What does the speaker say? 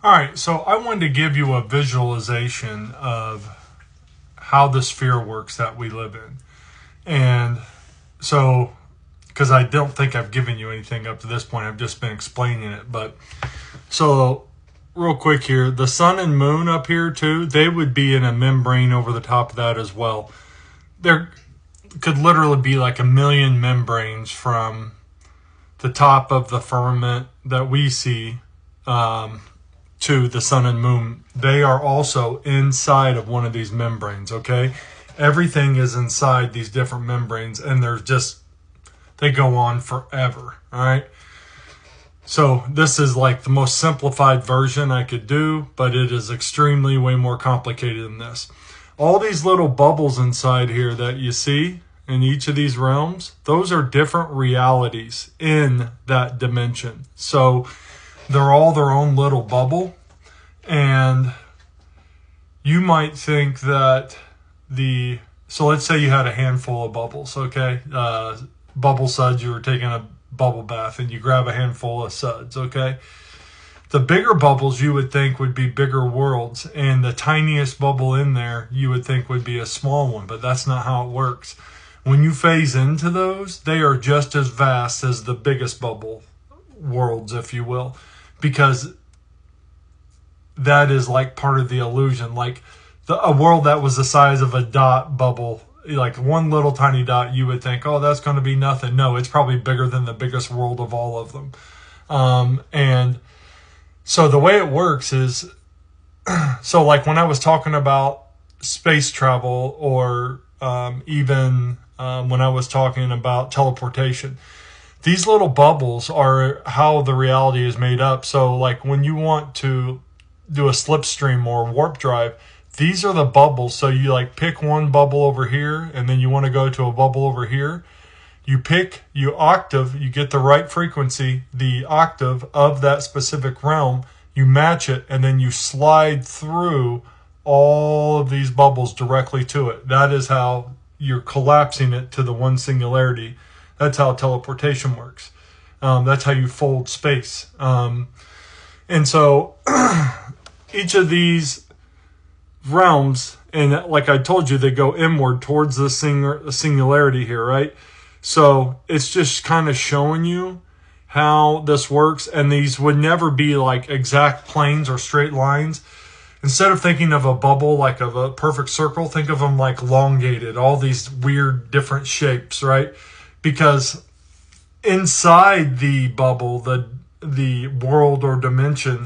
All right, so I wanted to give you a visualization of how the sphere works that we live in. And so, because I don't think I've given you anything up to this point, I've just been explaining it. But so, real quick here, the sun and moon up here too, they would be in a membrane over the top of that as well. There could literally be like a million membranes from the top of the firmament that we see to the sun and moon. They are also inside of one of these membranes, okay? Everything is inside these different membranes, and they go on forever, all right? So this is like the most simplified version I could do, but it is extremely way more complicated than this. All these little bubbles inside here that you see in each of these realms, those are different realities in that dimension. So they're all their own little bubble, and you might think that so let's say you had a handful of bubbles, okay? Bubble suds, you were taking a bubble bath and you grab a handful of suds, okay? The bigger bubbles you would think would be bigger worlds, and the tiniest bubble in there you would think would be a small one, but that's not how it works. When you phase into those, they are just as vast as the biggest bubble worlds, if you will, because that is like part of the illusion. Like a world that was the size of a dot bubble, like one little tiny dot, you would think, oh, that's going to be nothing. No, it's probably bigger than the biggest world of all of them. And so the way it works is, so like when I was talking about space travel, or even when I was talking about teleportation, these little bubbles are how the reality is made up. So like when you want to do a slipstream or warp drive, these are the bubbles. So you like pick one bubble over here, and then you want to go to a bubble over here. You octave, you get the right frequency, the octave of that specific realm, you match it, and then you slide through all of these bubbles directly to it. That is how you're collapsing it to the one singularity. That's how teleportation works. That's how you fold space. And so each of these realms, and like I told you, they go inward towards the singularity here, right? So it's just kind of showing you how this works, and these would never be like exact planes or straight lines. Instead of thinking of a bubble like of a perfect circle, think of them like elongated, all these weird different shapes, right? Because inside the bubble, the world or dimension,